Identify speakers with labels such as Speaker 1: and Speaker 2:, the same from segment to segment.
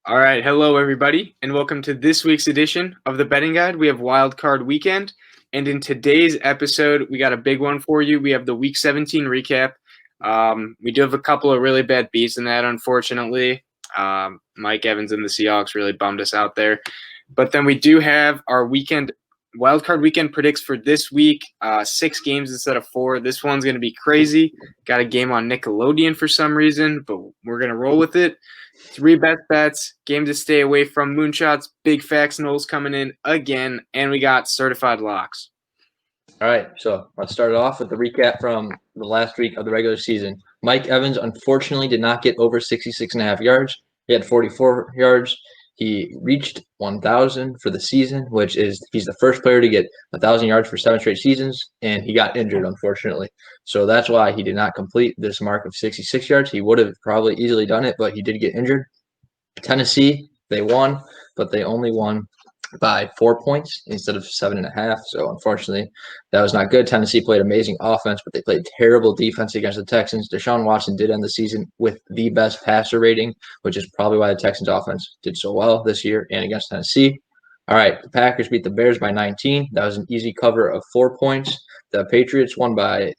Speaker 1: All right, hello everybody, and welcome to this week's edition of the Betting Guide. We have Wildcard Weekend, and in today's episode, we got a big one for you. We have the Week 17 recap. We do have a couple of really bad beats in that, unfortunately. Mike Evans and the Seahawks really bummed us out there. But then we do have our Wildcard Weekend predicts for this week, 6 games instead of 4. This one's going to be crazy. Got a game on Nickelodeon for some reason, but we're going to roll with it. 3 best bets, game to stay away from, moonshots, big facts, Knowles coming in again, and we got certified locks.
Speaker 2: All right, so let's start it off with the recap from the last week of the regular season. Mike Evans, unfortunately, did not get over 66.5 yards. He had 44 yards. He reached 1,000 for the season, which is he's the first player to get 1,000 yards for 7 straight seasons, and he got injured, unfortunately. So that's why he did not complete this mark of 66 yards. He would have probably easily done it, but he did get injured. Tennessee, they won, but they only won by 4 points instead of 7.5. So unfortunately, that was not good. Tennessee played amazing offense, but they played terrible defense against the Texans. Deshaun Watson did end the season with the best passer rating, which is probably why the Texans offense did so well this year and against Tennessee. All right, the Packers beat the Bears by 19. That was an easy cover of 4 points. The Patriots won by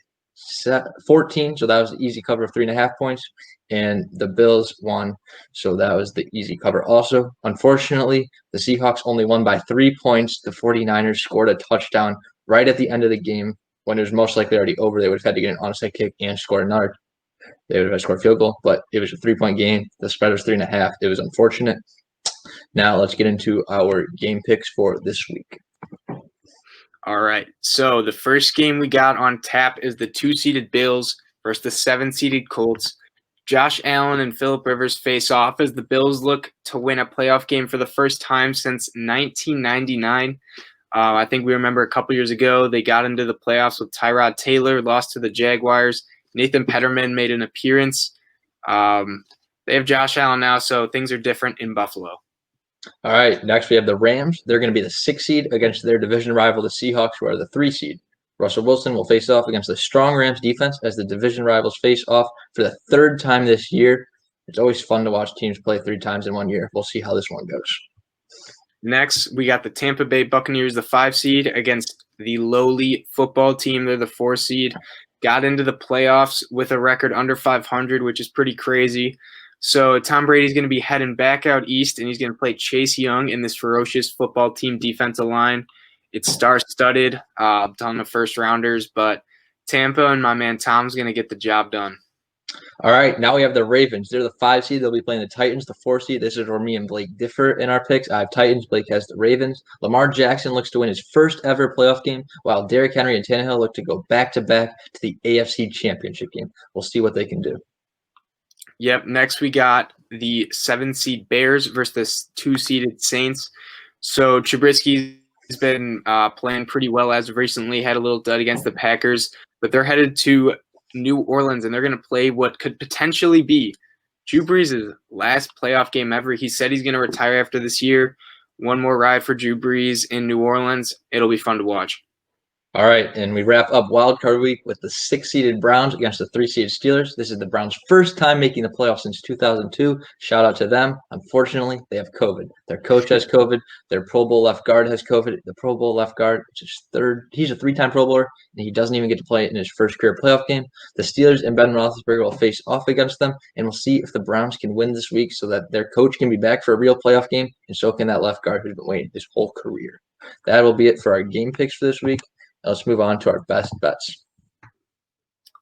Speaker 2: 14, so that was an easy cover of 3.5 points. And the Bills won, so that was the easy cover also. Unfortunately, the Seahawks only won by 3 points. The 49ers scored a touchdown right at the end of the game when it was most likely already over. They would have had to get an onside kick and score another. They would have scored a field goal, but it was a 3-point game. The spread was 3.5. It was unfortunate. Now let's get into our game picks for this week.
Speaker 1: All right, so the first game we got on tap is the 2-seeded Bills versus the 7-seeded Colts. Josh Allen and Phillip Rivers face off as the Bills look to win a playoff game for the first time since 1999. I think we remember a couple years ago they got into the playoffs with Tyrod Taylor, lost to the Jaguars. Nathan Peterman made an appearance. They have Josh Allen now, so things are different in Buffalo.
Speaker 2: All right, next we have the Rams. They're going to be the 6th seed against their division rival, the Seahawks, who are the 3 seed. Russell Wilson will face off against the strong Rams defense as the division rivals face off for the 3rd time this year. It's always fun to watch teams play 3 times in one year. We'll see how this one goes.
Speaker 1: Next, we got the Tampa Bay Buccaneers, the 5 seed, against the lowly football team. They're the 4 seed. Got into the playoffs with a record under 500, which is pretty crazy. So Tom Brady's going to be heading back out east, and he's going to play Chase Young in this ferocious football team defensive line. It's star-studded, ton of first-rounders, but Tampa and my man Tom's going to get the job done.
Speaker 2: All right, now we have the Ravens. They're the 5 seed. They'll be playing the Titans, the 4 seed. This is where me and Blake differ in our picks. I have Titans. Blake has the Ravens. Lamar Jackson looks to win his first ever playoff game, while Derrick Henry and Tannehill look to go back-to-back to the AFC Championship game. We'll see what they can do.
Speaker 1: Yep, next we got the 7-seed Bears versus the 2-seeded Saints. So Trubisky's been playing pretty well as of recently, had a little dud against the Packers, but they're headed to New Orleans, and they're going to play what could potentially be Drew Brees' last playoff game ever. He said he's going to retire after this year. One more ride for Drew Brees in New Orleans. It'll be fun to watch.
Speaker 2: All right, and we wrap up Wildcard Week with the 6-seeded Browns against the 3-seeded Steelers. This is the Browns' first time making the playoffs since 2002. Shout out to them. Unfortunately, they have COVID. Their coach has COVID. Their Pro Bowl left guard has COVID. The Pro Bowl left guard, which is he's a 3-time Pro Bowler, and he doesn't even get to play in his first career playoff game. The Steelers and Ben Roethlisberger will face off against them, and we'll see if the Browns can win this week so that their coach can be back for a real playoff game, and so can that left guard who's been waiting his whole career. That will be it for our game picks for this week. Let's move on to our best bets.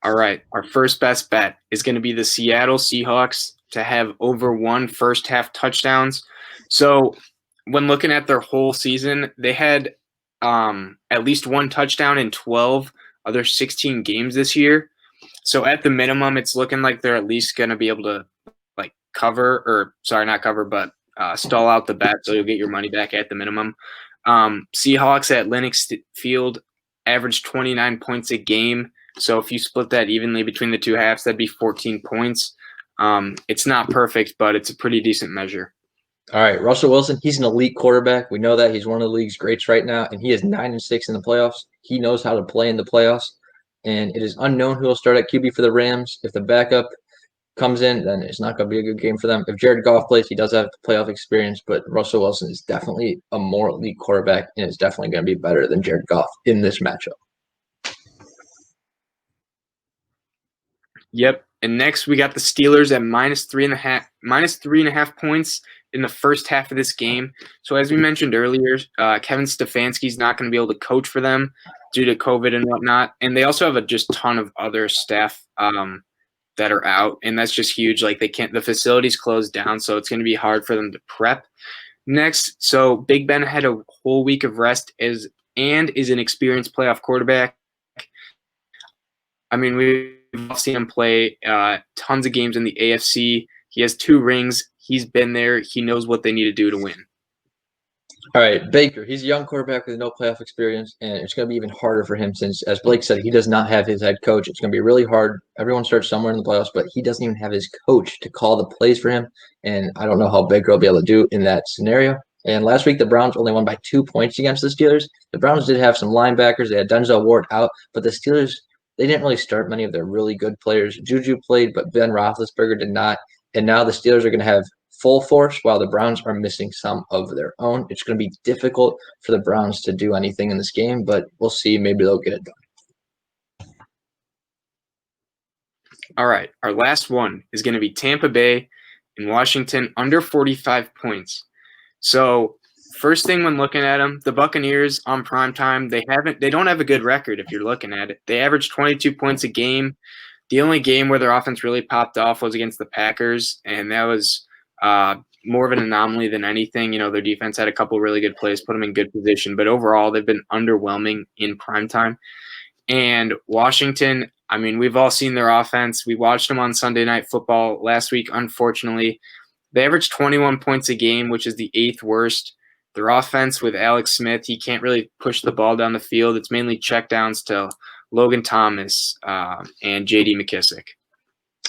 Speaker 1: All right, our first best bet is going to be the Seattle Seahawks to have over 1 first-half touchdowns. So when looking at their whole season, they had at least 1 touchdown in 12 other 16 games this year. So at the minimum, it's looking like they're at least going to be able to stall out the bet, so you'll get your money back at the minimum. Seahawks at Lenox Field averaged 29 points a game. So if you split that evenly between the 2 halves, that'd be 14 points. It's not perfect, but it's a pretty decent measure.
Speaker 2: All right, Russell Wilson, he's an elite quarterback. We know that. He's one of the league's greats right now, and he is 9-6 in the playoffs. He knows how to play in the playoffs, and it is unknown who will start at QB for the Rams. If the backup comes in, then it's not going to be a good game for them. If Jared Goff plays, he does have playoff experience, but Russell Wilson is definitely a more elite quarterback and is definitely going to be better than Jared Goff in this matchup.
Speaker 1: Yep. And next we got the Steelers at minus 3.5 points in the first half of this game. So as we mentioned earlier, Kevin Stefanski's not going to be able to coach for them due to COVID and whatnot. And they also have a just ton of other staff that are out, and that's just huge. Like the facility's closed down, so it's going to be hard for them to prep. Next, so Big Ben had a whole week of rest and is an experienced playoff quarterback. I mean, we've seen him play tons of games in the AFC. He has 2 rings. He's been there. He knows what they need to do to win.
Speaker 2: All right, Baker. He's a young quarterback with no playoff experience, and it's going to be even harder for him since, as Blake said, he does not have his head coach. It's going to be really hard. Everyone starts somewhere in the playoffs, but he doesn't even have his coach to call the plays for him, and I don't know how Baker will be able to do in that scenario. And last week, the Browns only won by 2 points against the Steelers. The Browns did have some linebackers. They had Denzel Ward out, but the Steelers, they didn't really start many of their really good players. Juju played, but Ben Roethlisberger did not, and now the Steelers are going to have full force while the Browns are missing some of their own. It's going to be difficult for the Browns to do anything in this game, but we'll see. Maybe they'll get it done.
Speaker 1: All right. Our last one is going to be Tampa Bay and Washington under 45 points. So first thing when looking at them, the Buccaneers on primetime, they don't have a good record if you're looking at it. They average 22 points a game. The only game where their offense really popped off was against the Packers, and that was more of an anomaly than anything. You know, their defense had a couple really good plays, put them in good position, but overall they've been underwhelming in primetime. And Washington, I mean, we've all seen their offense. We watched them on Sunday Night Football last week, unfortunately. They average 21 points a game, which is the 8th worst. Their offense with Alex Smith, he can't really push the ball down the field. It's mainly checkdowns to Logan Thomas and J.D. McKissick.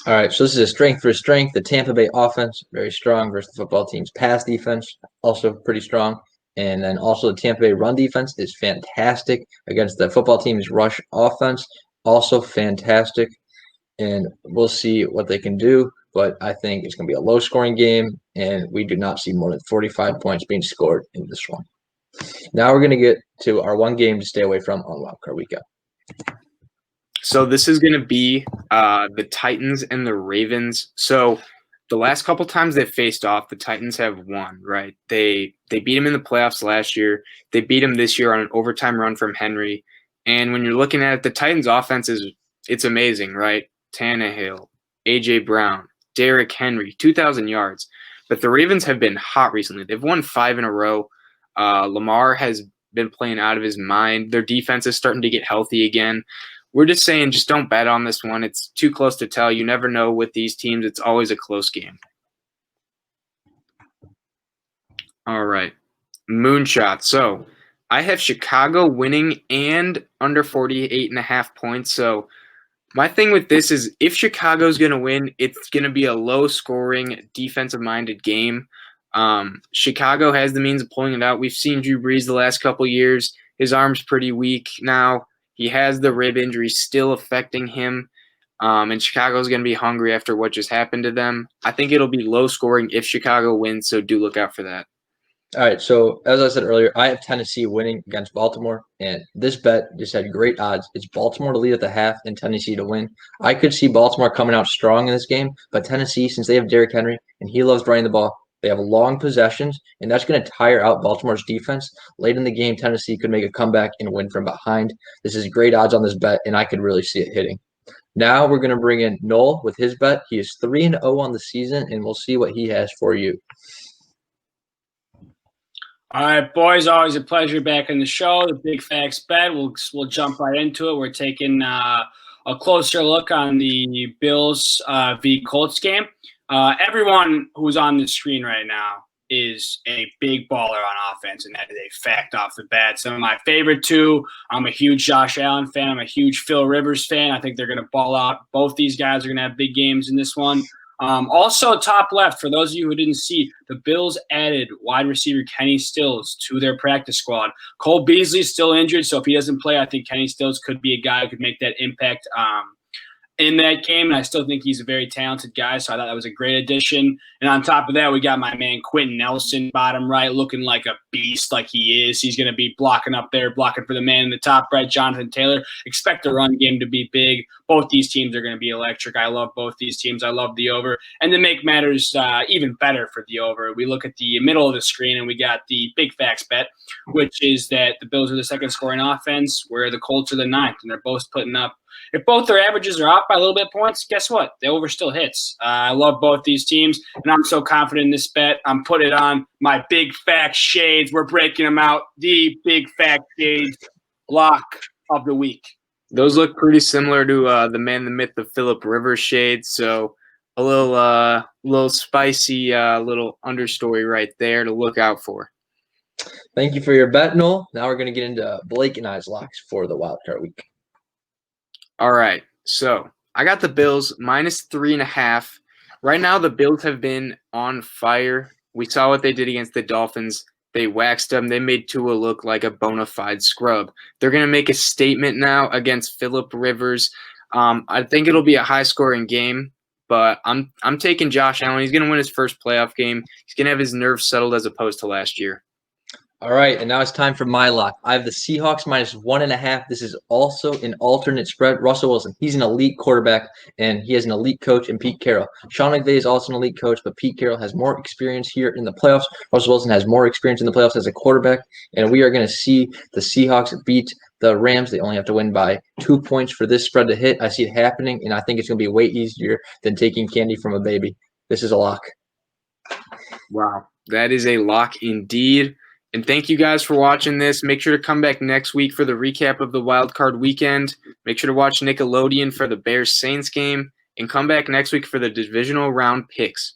Speaker 2: All right, so this is a strength for strength. The Tampa Bay offense, very strong versus the football team's pass defense, also pretty strong. And then also the Tampa Bay run defense is fantastic against the football team's rush offense, also fantastic. And we'll see what they can do, but I think it's going to be a low-scoring game, and we do not see more than 45 points being scored in this one. Now we're going to get to our one game to stay away from on Wildcard Weekend.
Speaker 1: So this is going to be the Titans and the Ravens. So the last couple times they've faced off, the Titans have won, right? They beat them in the playoffs last year. They beat them this year on an overtime run from Henry. And when you're looking at it, the Titans' offense it's amazing, right? Tannehill, A.J. Brown, Derrick Henry, 2,000 yards. But the Ravens have been hot recently. They've won 5 in a row. Lamar has been playing out of his mind. Their defense is starting to get healthy again. We're just saying just don't bet on this one. It's too close to tell. You never know with these teams. It's always a close game. All right. Moonshot. So I have Chicago winning and under 48.5 points. So my thing with this is if Chicago's going to win, it's going to be a low-scoring, defensive-minded game. Chicago has the means of pulling it out. We've seen Drew Brees the last couple years. His arm's pretty weak now. He has the rib injury still affecting him, and Chicago's going to be hungry after what just happened to them. I think it'll be low scoring if Chicago wins, so do look out for that.
Speaker 2: All right, so as I said earlier, I have Tennessee winning against Baltimore, and this bet just had great odds. It's Baltimore to lead at the half and Tennessee to win. I could see Baltimore coming out strong in this game, but Tennessee, since they have Derrick Henry and he loves running the ball, they have long possessions, and that's going to tire out Baltimore's defense. Late in the game, Tennessee could make a comeback and win from behind. This is great odds on this bet, and I could really see it hitting. Now we're going to bring in Noel with his bet. He is 3-0 on the season, and we'll see what he has for you.
Speaker 3: All right, boys, always a pleasure back in the show. The Big Facts Bet. We'll jump right into it. We're taking a closer look on the Bills v. Colts game. Everyone who's on the screen right now is a big baller on offense, and that is a fact off the bat. Some of my favorite two, I'm a huge Josh Allen fan. I'm a huge Phil Rivers fan. I think they're going to ball out. Both these guys are going to have big games in this one. Also, top left, for those of you who didn't see, the Bills added wide receiver Kenny Stills to their practice squad. Cole Beasley's still injured, so if he doesn't play, I think Kenny Stills could be a guy who could make that impact in that game, and I still think he's a very talented guy, so I thought that was a great addition. And on top of that, we got my man Quentin Nelson, bottom right, looking like a beast like he is. He's going to be blocking up there, blocking for the man in the top right, Jonathan Taylor. Expect the run game to be big. Both these teams are going to be electric. I love both these teams. I love the over. And to make matters even better for the over, we look at the middle of the screen, and we got the big facts bet, which is that the Bills are the second scoring offense, where the Colts are the ninth, and they're both putting up. If both their averages are off by a little bit points, guess what? The over still hits. I love both these teams, and I'm so confident in this bet. I'm putting it on my big fact shades. We're breaking them out. The big fact shades lock of the week.
Speaker 1: Those look pretty similar to the man, the myth, the Phillip Rivers shades. So a little spicy, little understory right there to look out for.
Speaker 2: Thank you for your bet, Noel. Now we're going to get into Blake and I's locks for the wildcard week.
Speaker 1: All right, so I got the Bills -3.5. Right now, the Bills have been on fire. We saw what they did against the Dolphins. They waxed them. They made Tua look like a bona fide scrub. They're going to make a statement now against Phillip Rivers. I think it'll be a high-scoring game, but I'm taking Josh Allen. He's going to win his first playoff game. He's going to have his nerves settled as opposed to last year.
Speaker 2: All right, and now it's time for my lock. I have the Seahawks -1.5. This is also an alternate spread. Russell Wilson, he's an elite quarterback, and he has an elite coach in Pete Carroll. Sean McVay is also an elite coach, but Pete Carroll has more experience here in the playoffs. Russell Wilson has more experience in the playoffs as a quarterback, and we are going to see the Seahawks beat the Rams. They only have to win by 2 points for this spread to hit. I see it happening, and I think it's going to be way easier than taking candy from a baby. This is a lock.
Speaker 1: Wow, that is a lock indeed. And thank you guys for watching this. Make sure to come back next week for the recap of the Wildcard Weekend. Make sure to watch Nickelodeon for the Bears-Saints game. And come back next week for the divisional round picks.